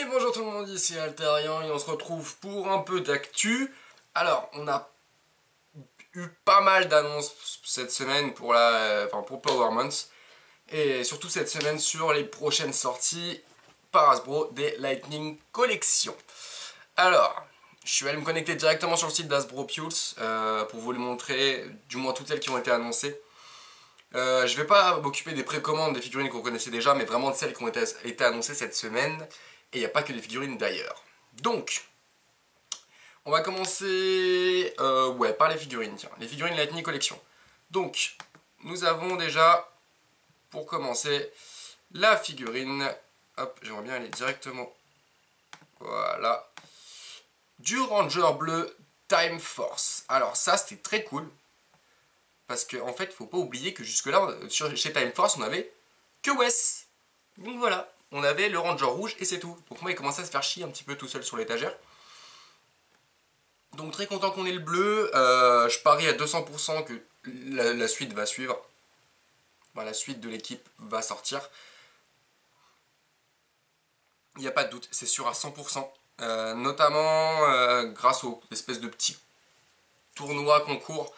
Et bonjour tout le monde, ici Altarian et on se retrouve pour un peu d'actu. Alors, on a eu pas mal d'annonces cette semaine pour pour Power Month. Et surtout cette semaine sur les prochaines sorties par Hasbro des Lightning Collection. Alors, je suis allé me connecter directement sur le site d'Hasbro Pulse pour vous les montrer, du moins toutes celles qui ont été annoncées. Je vais pas m'occuper des précommandes des figurines qu'on connaissait déjà, mais vraiment de celles qui ont été annoncées cette semaine. Et il n'y a pas que des figurines d'ailleurs. Donc, on va commencer par les figurines, tiens. Les figurines Lightning Collection. Donc, nous avons déjà, pour commencer, la figurine. Hop, j'aimerais bien aller directement. Voilà. Du Ranger bleu Time Force. Alors ça, c'était très cool. Parce qu'en fait, faut pas oublier que jusque-là, chez Time Force, on avait que Wes. Donc voilà, on avait le Ranger rouge et c'est tout. Donc moi, il commençait à se faire chier un petit peu tout seul sur l'étagère. Donc très content qu'on ait le bleu. Je parie à 200% que la suite va suivre. Enfin, la suite de l'équipe va sortir. Il n'y a pas de doute, c'est sûr à 100%. Notamment grâce aux espèces de petits tournois, concours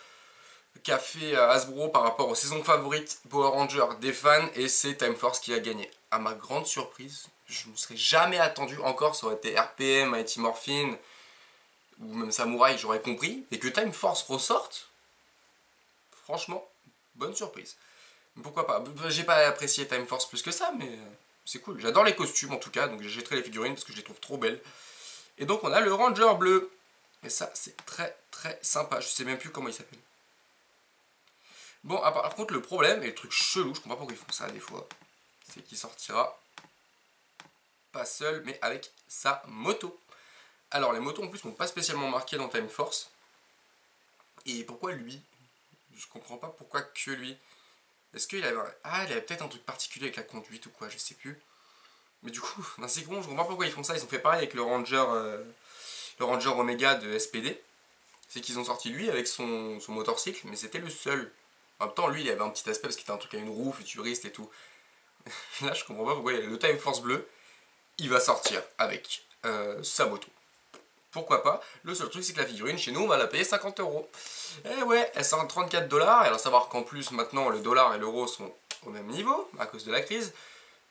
qu'a fait Hasbro par rapport aux saisons favorites Power Rangers des fans, et c'est Time Force qui a gagné. À ma grande surprise, je ne me serais jamais attendu encore, ça aurait été RPM, Mighty Morphin ou même Samurai, j'aurais compris, et que Time Force ressorte, franchement, bonne surprise. Mais pourquoi pas, j'ai pas apprécié Time Force plus que ça, mais c'est cool. J'adore les costumes en tout cas, donc j'achèterai les figurines parce que je les trouve trop belles. Et donc on a le Ranger bleu, et ça c'est très très sympa, je sais même plus comment il s'appelle. Bon, par contre, le problème, et le truc chelou, je comprends pas pourquoi ils font ça des fois, c'est qu'il sortira pas seul, mais avec sa moto. Alors, les motos en plus n'ont pas spécialement marqué dans Time Force. Et pourquoi lui? Je comprends pas pourquoi que lui. Est-ce qu'il avait... Ah, il avait peut-être un truc particulier avec la conduite ou quoi, je sais plus. Mais du coup, dans ces cons, je comprends pas pourquoi ils font ça. Ils ont fait pareil avec le Ranger Omega de SPD. C'est qu'ils ont sorti lui avec son motorcycle, mais c'était le seul. En même temps, lui, il avait un petit aspect parce qu'il était un truc à une roue, futuriste et tout. Là, je comprends pas pourquoi le Time Force bleu, il va sortir avec sa moto. Pourquoi pas? Le seul truc, c'est que la figurine, chez nous, on va la payer 50 €. Eh ouais, elle sort à 34 $. Et alors, savoir qu'en plus, maintenant, le dollar et l'euro sont au même niveau, à cause de la crise.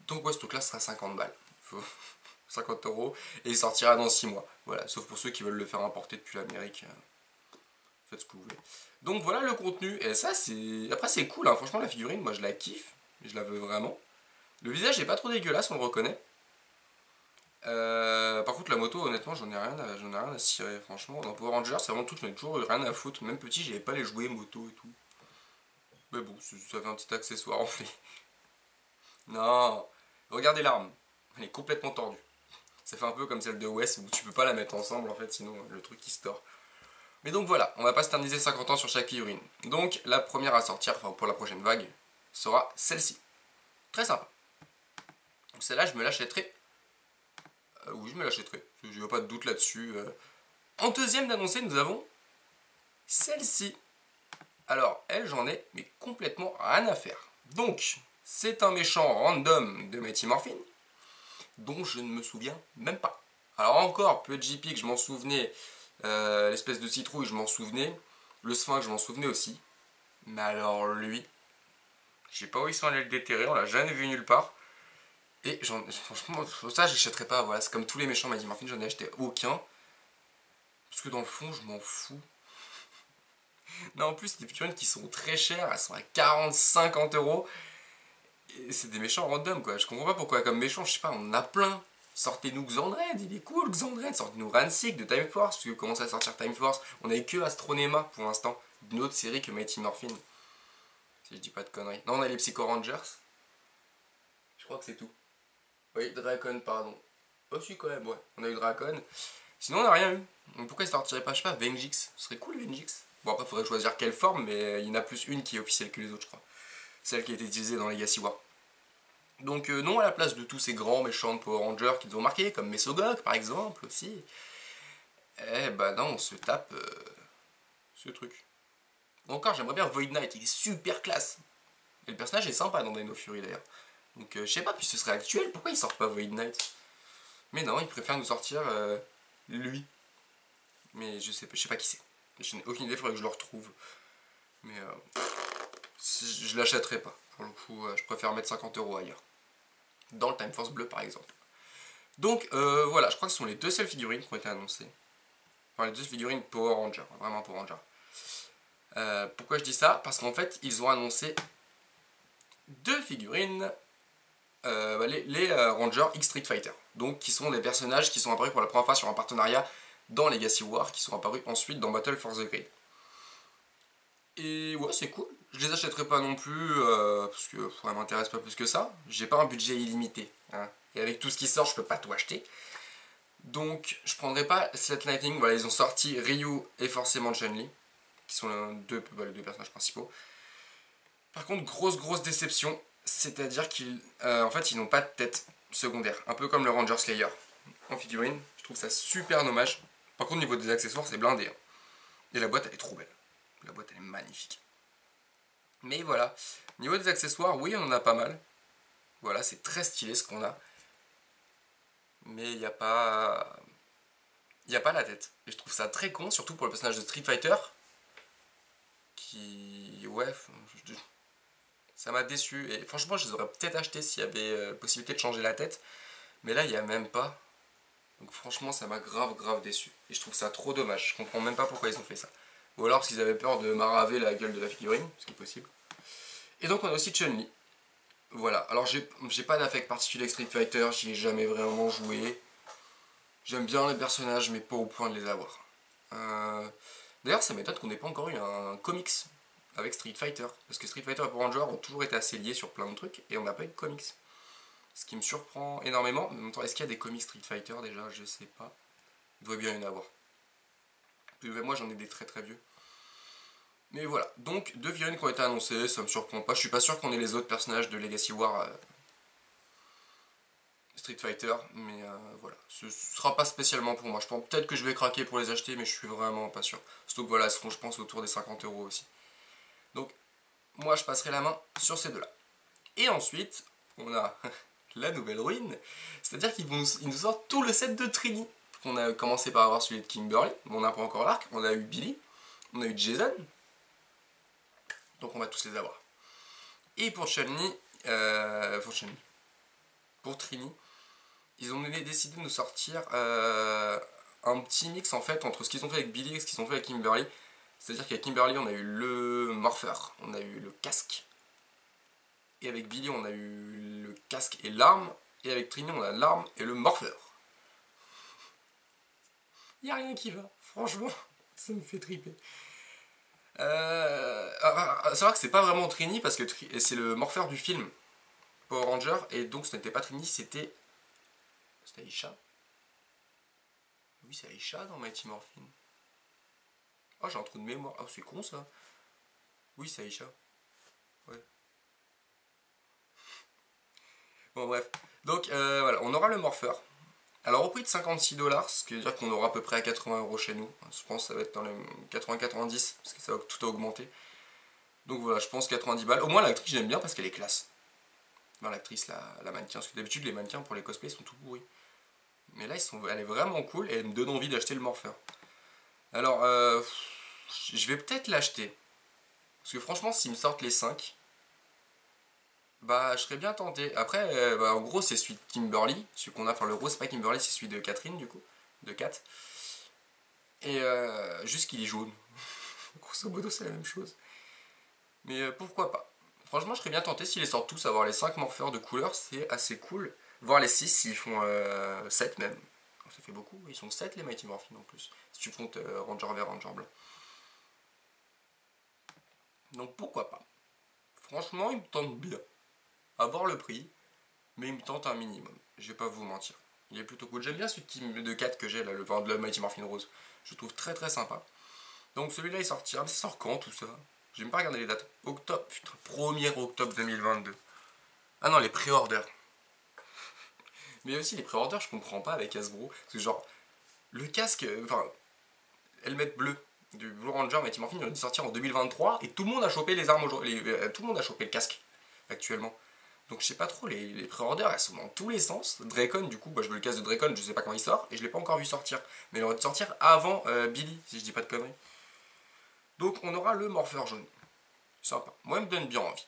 Donc, ouais, ce truc-là sera 50 balles. 50 €. Et il sortira dans 6 mois. Voilà, sauf pour ceux qui veulent le faire importer depuis l'Amérique. Faites ce que vous voulez. Donc voilà le contenu, et ça c'est... Après c'est cool, hein. Franchement la figurine, moi je la kiffe, je la veux vraiment. Le visage est pas trop dégueulasse, on le reconnaît. Par contre la moto, honnêtement, j'en ai rien à cirer, franchement. Dans Power Rangers, c'est vraiment tout, j'en ai toujours rien à foutre. Même petit, j'avais pas les jouets moto et tout. Mais bon, ça fait un petit accessoire en fait. Non, regardez l'arme, elle est complètement tordue. Ça fait un peu comme celle de Wes, où tu peux pas la mettre ensemble en fait, sinon le truc il se tord. Mais donc voilà, on va pas s'éterniser 50 ans sur chaque figurine. Donc la première à sortir, enfin pour la prochaine vague, sera celle-ci. Très sympa. Donc celle-là, je me l'achèterai. Oui, je me l'achèterai. Je n'ai pas de doute là-dessus. En deuxième d'annoncer, nous avons celle-ci. Alors, elle, j'en ai mais complètement rien à faire. Donc, c'est un méchant random de Mighty Morphin, dont je ne me souviens même pas. Alors encore, Pudgy Pig, je m'en souvenais. L'espèce de citrouille, je m'en souvenais. Le sphinx, je m'en souvenais aussi. Mais alors lui, je sais pas où ils sont allés le déterrer, on l'a jamais vu nulle part. Et franchement, ça j'achèterais pas. Voilà, c'est comme tous les méchants Mighty Morphin, j'en ai acheté aucun. Parce que dans le fond, je m'en fous. Non, en plus, c'est des figurines qui sont très chères, elles sont à 40-50 €. Et c'est des méchants random quoi. Je comprends pas pourquoi, comme méchant, je sais pas, on en a plein. Sortez-nous Xandred, il est cool Xandred, sortez-nous Ransik de Time Force, parce que commence à sortir Time Force, on n'avait que Astronema pour l'instant, d'une autre série que Mighty Morphin. Si je dis pas de conneries. Non, on a les Psycho Rangers. Je crois que c'est tout. Oui, Dracon, pardon. Oh si quand même, ouais, on a eu Dracon. Sinon on n'a rien eu. Donc pourquoi ils sortiraient pas, je sais pas, Vengix? Ce serait cool Vengix. Bon après il faudrait choisir quelle forme, mais il y en a plus une qui est officielle que les autres je crois. Celle qui a été utilisée dans Legacy War. Donc non à la place de tous ces grands méchants de Power Rangers qui nous ont marqué, comme Mesogok par exemple aussi. Eh bah non, on se tape ce truc. Encore j'aimerais bien Void Knight, il est super classe. Et le personnage est sympa dans Dino Fury d'ailleurs. Donc je sais pas, puis ce serait actuel, pourquoi ils sortent pas Void Knight? Mais non, ils préfèrent nous sortir lui. Mais je sais pas qui c'est. Je n'ai aucune idée, il faudrait que je le retrouve. Mais je l'achèterai pas. Pour le coup, je préfère mettre 50 € ailleurs. Dans le Time Force bleu par exemple. Donc voilà, je crois que ce sont les deux seules figurines qui ont été annoncées. Enfin, les deux figurines Power Ranger, vraiment Power Ranger. Pourquoi je dis ça? Parce qu'en fait, ils ont annoncé deux figurines, les Rangers X Street Fighter. Donc, qui sont des personnages qui sont apparus pour la première fois sur un partenariat dans Legacy War, qui sont apparus ensuite dans Battle for the Grid. Et ouais, c'est cool. Je les achèterai pas non plus, parce que ça m'intéresse pas plus que ça. J'ai pas un budget illimité. Hein. Et avec tout ce qui sort, je peux pas tout acheter. Donc, je prendrai pas cette Lightning. Voilà, ils ont sorti Ryu et forcément Chun-Li, qui sont les deux personnages principaux. Par contre, grosse déception, c'est-à-dire qu'ils en fait, ils n'ont pas de tête secondaire. Un peu comme le Ranger Slayer en figurine. Je trouve ça super dommage. Par contre, au niveau des accessoires, c'est blindé. Hein. Et la boîte, elle est trop belle. La boîte, elle est magnifique. Mais voilà, au niveau des accessoires, oui, on en a pas mal. Voilà, c'est très stylé ce qu'on a. Mais il n'y a pas... Il n'y a pas la tête. Et je trouve ça très con, surtout pour le personnage de Street Fighter. Qui... Ouais... Ça m'a déçu. Et franchement, je les aurais peut-être achetés s'il y avait possibilité de changer la tête. Mais là, il n'y a même pas. Donc franchement, ça m'a grave déçu. Et je trouve ça trop dommage. Je comprends même pas pourquoi ils ont fait ça. Ou alors s'ils avaient peur de m'araver la gueule de la figurine, ce qui est possible. Et donc on a aussi Chun-Li. Voilà. Alors j'ai pas d'affect particulier avec Street Fighter, j'y ai jamais vraiment joué. J'aime bien les personnages, mais pas au point de les avoir. D'ailleurs, ça m'étonne qu'on n'ait pas encore eu un comics avec Street Fighter. Parce que Street Fighter et Power Rangers ont toujours été assez liés sur plein de trucs, et on n'a pas eu de comics. Ce qui me surprend énormément. En même temps, est-ce qu'il y a des comics Street Fighter déjà? Je sais pas. Il doit bien y en avoir. Moi j'en ai des très vieux. Mais voilà, donc deux figurines qui ont été annoncées, ça me surprend pas. Je suis pas sûr qu'on ait les autres personnages de Legacy War Street Fighter, mais voilà. Ce sera pas spécialement pour moi. Je pense peut-être que je vais craquer pour les acheter, mais je suis vraiment pas sûr. Surtout que voilà, elles seront je pense autour des 50 € aussi. Donc moi je passerai la main sur ces deux-là. Et ensuite, on a la nouvelle ruine, c'est-à-dire qu'ils nous sortent tout le set de Trini. On a commencé par avoir celui de Kimberly, mais on n'a pas encore l'arc, on a eu Billy, on a eu Jason, donc on va tous les avoir. Et pour Chun-Li, pour Trini, ils ont décidé de nous sortir un petit mix en fait entre ce qu'ils ont fait avec Billy et ce qu'ils ont fait avec Kimberly. C'est-à-dire qu'avec Kimberly on a eu le Morpher, on a eu le casque, et avec Billy on a eu le casque et l'arme, et avec Trini on a l'arme et le Morpher. Y a rien qui va, franchement, ça me fait triper. C'est vrai que c'est pas vraiment Trini parce que c'est le Morpher du film Power Ranger, et donc ce n'était pas Trini, c'était Aisha. Oui, c'est Aisha dans Mighty Morphin. Oh, j'ai un trou de mémoire. Oh, c'est con ça. Oui, c'est Aisha. Ouais. Bon, bref. Donc, voilà, on aura le Morpher. Alors, au prix de 56 $, ce qui veut dire qu'on aura à peu près à 80 € chez nous. Je pense que ça va être dans les 80-90, parce que ça va tout a augmenté. Donc voilà, je pense 90 balles. Au moins, l'actrice, j'aime bien parce qu'elle est classe. Non, l'actrice, la mannequin. Parce que d'habitude, les mannequins pour les cosplays sont tout pourris. Mais là, elle est vraiment cool et elle me donne envie d'acheter le Morpher. Alors, je vais peut-être l'acheter. Parce que franchement, s'ils me sortent les 5, bah, je serais bien tenté. Après, en gros, c'est celui de Kimberly. Celui qu'on a, enfin, le gros, c'est pas Kimberly, c'est celui de Catherine, du coup. De Kat. Et juste qu'il est jaune. Grosso modo, c'est la même chose. Mais pourquoi pas. Franchement, je serais bien tenté s'ils les sortent tous. Avoir les 5 morpheurs de couleur, c'est assez cool. Voir les 6 s'ils font 7 même. Ça fait beaucoup. Ils sont 7 les Mighty Morphin en plus. Si tu comptes Ranger vert, Ranger blanc. Donc pourquoi pas. Franchement, il me tente bien. À voir le prix, mais il me tente un minimum. Je vais pas vous mentir. Il est plutôt cool. J'aime bien celui de 4 que j'ai là, le de la Mighty Morphin Rose. Je le trouve très sympa. Donc celui-là il sortira. Mais ça sort quand tout ça? J'ai même pas regardé les dates. Octobre, putain, 1er octobre 2022. Ah non, les pré-orders. Mais aussi les pré-orders, je comprends pas avec Hasbro. Parce que genre, le casque, enfin, helmet bleu du Blue Ranger Mighty Morphin, il a dû sortir en 2023 et tout le monde a chopé les armes aujourd'hui. Tout le monde a chopé le casque actuellement. Donc je sais pas trop, les pré-orders elles sont dans tous les sens. Dracon du coup, bah, je veux le casque de Dracon, je sais pas quand il sort, et je l'ai pas encore vu sortir. Mais il aurait dû sortir avant Billy, si je dis pas de conneries. Donc on aura le morpheur jaune. Sympa, moi il me donne bien envie.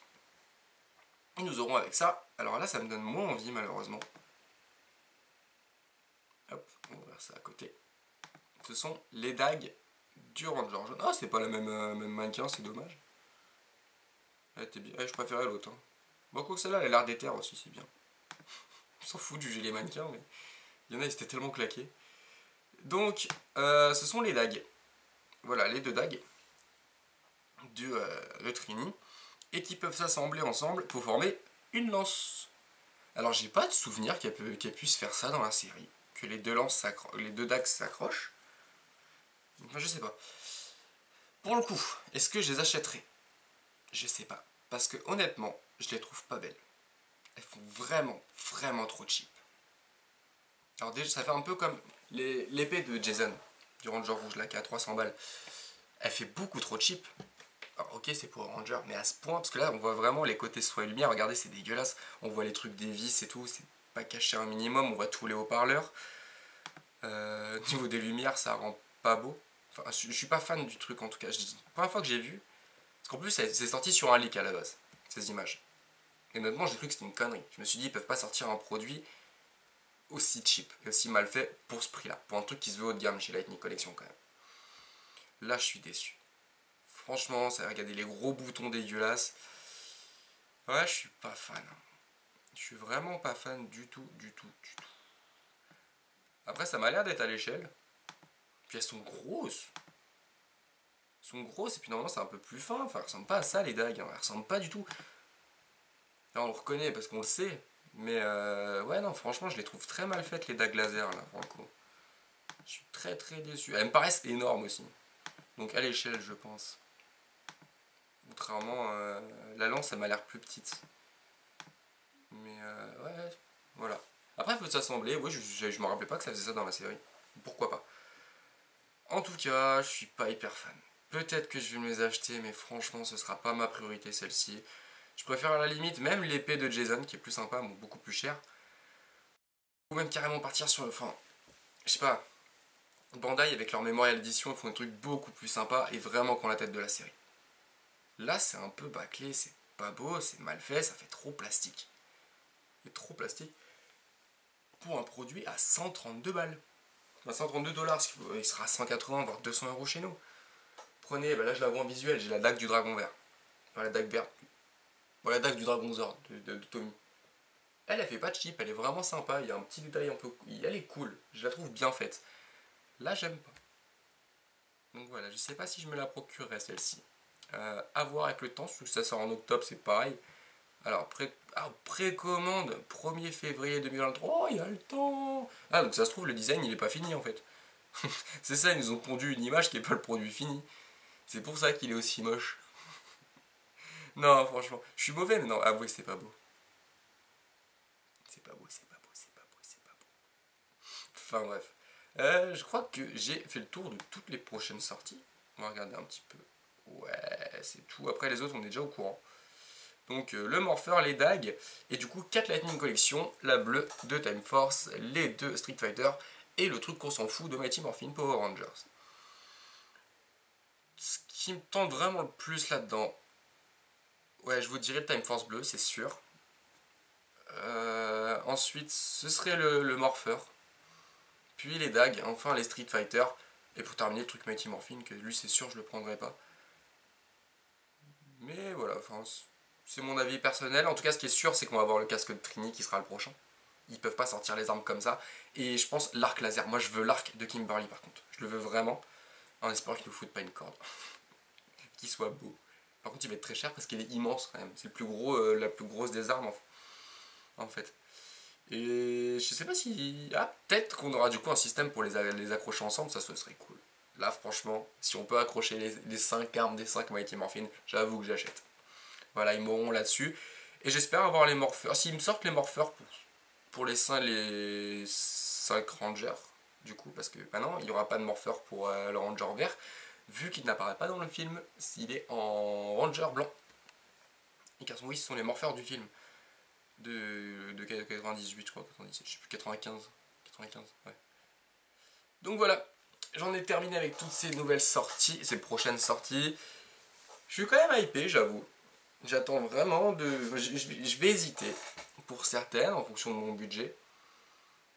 Et nous aurons avec ça, alors là ça me donne moins envie malheureusement. Hop, on va faire ça à côté. Ce sont les dagues du Ranger jaune. Ah, c'est pas la même mannequin, c'est dommage. Elle était bien. Je préférais l'autre. Hein. Bon, quoi que celle-là, elle a l'air d'éther aussi, c'est bien. On s'en fout de juger les mannequins, mais il y en a, ils étaient tellement claqués. Donc, ce sont les dagues. Voilà, les deux dagues de Trini. Et qui peuvent s'assembler ensemble pour former une lance. Alors, j'ai pas de souvenir qu'elle puisse faire ça dans la série. Que les deux dagues s'accrochent. Enfin, je sais pas. Pour le coup, est-ce que je les achèterai? Je sais pas. Parce que honnêtement, je les trouve pas belles. Elles font vraiment, vraiment trop cheap. Alors déjà, ça fait un peu comme l'épée de Jason, du Ranger rouge là, qui a 300 balles. Elle fait beaucoup trop cheap. Alors ok, c'est pour Ranger, mais à ce point, parce que là, on voit vraiment les côtés soie et lumière. Regardez, c'est dégueulasse. On voit les trucs des vis et tout, c'est pas caché un minimum. On voit tous les haut-parleurs. Au niveau des lumières, ça rend pas beau. Enfin, je suis pas fan du truc en tout cas. La première fois que j'ai vu, parce qu'en plus, c'est sorti sur un leak à la base, ces images. Et honnêtement, j'ai cru que c'était une connerie. Je me suis dit, ils peuvent pas sortir un produit aussi cheap et aussi mal fait pour ce prix-là. Pour un truc qui se veut haut de gamme chez Lightning Collection quand même. Là, je suis déçu. Franchement, ça regardez les gros boutons dégueulasses. Ouais, je suis pas fan. Je suis vraiment pas fan du tout, du tout, du tout. Après, ça m'a l'air d'être à l'échelle. Puis elles sont grosses. Elles sont grosses et puis normalement c'est un peu plus fin. Enfin, elles ressemblent pas à ça les dagues. Hein. Elles ressemblent pas du tout. Là, on le reconnaît parce qu'on le sait. Mais ouais, non, franchement, je les trouve très mal faites les dagues laser là, pour le coup. Je suis très très déçu. Elles me paraissent énormes aussi. Donc à l'échelle, je pense. Contrairement, la lance, elle m'a l'air plus petite. Mais ouais, voilà. Après, il faut s'assembler. Ouais, je me rappelais pas que ça faisait ça dans la série. Pourquoi pas. En tout cas, je suis pas hyper fan. Peut-être que je vais me les acheter, mais franchement, ce sera pas ma priorité celle-ci. Je préfère à la limite même l'épée de Jason, qui est plus sympa, bon, beaucoup plus cher. Ou même carrément partir sur... Enfin, je sais pas. Bandai, avec leur Memorial Edition, ils font des trucs beaucoup plus sympas et vraiment qu'on la tête de la série. Là, c'est un peu bâclé, c'est pas beau, c'est mal fait, ça fait trop plastique. C'est trop plastique pour un produit à 132 balles. Enfin, 132 dollars, il sera à 180 voire 200 euros chez nous. Prenez, bah là je la vois en visuel, j'ai la dague du dragon vert. Enfin, la dague verte. Bon, la dague du dragon Zord de Tommy. Elle fait pas de cheap, elle est vraiment sympa, il y a un petit détail un peu... Elle est cool, je la trouve bien faite. Là, j'aime pas. Donc voilà, je sais pas si je me la procurerai celle-ci. À voir avec le temps, surtout que ça sort en octobre, c'est pareil. Alors, précommande 1er février 2023. Oh, il y a le temps. Ah, donc ça se trouve, le design, il est pas fini en fait. C'est ça, ils nous ont pondu une image qui est pas le produit fini. C'est pour ça qu'il est aussi moche. Non, franchement, je suis mauvais, mais non, avouez que c'est pas beau. C'est pas beau, c'est pas beau, c'est pas beau, c'est pas beau. Enfin bref. Je crois que j'ai fait le tour de toutes les prochaines sorties. On va regarder un petit peu. Ouais, c'est tout. Après, les autres, on est déjà au courant. Donc, le Morpher, les dagues, et du coup, 4 Lightning Collection, la bleue de Time Force, les 2 Street Fighter, et le truc qu'on s'en fout de Mighty Morphin Power Rangers. Ce qui me tente vraiment le plus là-dedans, ouais, je vous dirais le Time Force bleu, c'est sûr. Ensuite, ce serait le Morpher. Puis les dagues, enfin les Street Fighter. Et pour terminer, le truc Mighty Morphin, que lui, c'est sûr, je le prendrai pas. Mais voilà, enfin, c'est mon avis personnel. En tout cas, ce qui est sûr, c'est qu'on va avoir le casque de Trini qui sera le prochain. Ils peuvent pas sortir les armes comme ça. Et je pense l'arc laser. Moi, je veux l'arc de Kimberly, par contre. Je le veux vraiment. En espérant qu'il nous foute pas une corde. Qu'il soit beau. Par contre, il va être très cher parce qu'il est immense quand même. C'est le plus gros, la plus grosse des armes en fait. Et je sais pas si... Ah, peut-être qu'on aura du coup un système pour les accrocher ensemble, ça ce serait cool. Là, franchement, si on peut accrocher les 5 armes des 5 Mighty Morphin, j'avoue que j'achète. Voilà, ils m'auront là-dessus. Et j'espère avoir les morpheurs. S'ils me sortent les morpheurs pour les 5 rangers, du coup, parce que maintenant, il n'y aura pas de morpheur pour le ranger vert, vu qu'il n'apparaît pas dans le film, s'il est en ranger blanc. Et car oui, ce sont les morpheurs du film. de 98, je crois, 97, je sais plus, 95, ouais. Donc voilà, j'en ai terminé avec toutes ces nouvelles sorties, ces prochaines sorties. Je suis quand même hypé, j'avoue. J'attends vraiment de... Je vais hésiter pour certaines en fonction de mon budget.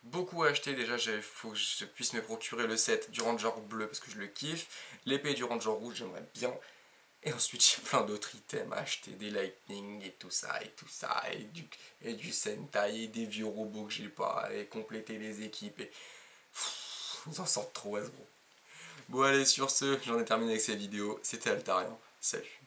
Beaucoup à acheter déjà, il faut que je puisse me procurer le set du Ranger bleu parce que je le kiffe. L'épée du Ranger rouge, j'aimerais bien. Et ensuite j'ai plein d'autres items à acheter, des lightning et tout ça, et du Sentai, et des vieux robots que j'ai pas, et compléter les équipes, et... Ils en sortent trop, Hasbro. Bon allez, sur ce, j'en ai terminé avec cette vidéo, c'était Altarian, salut.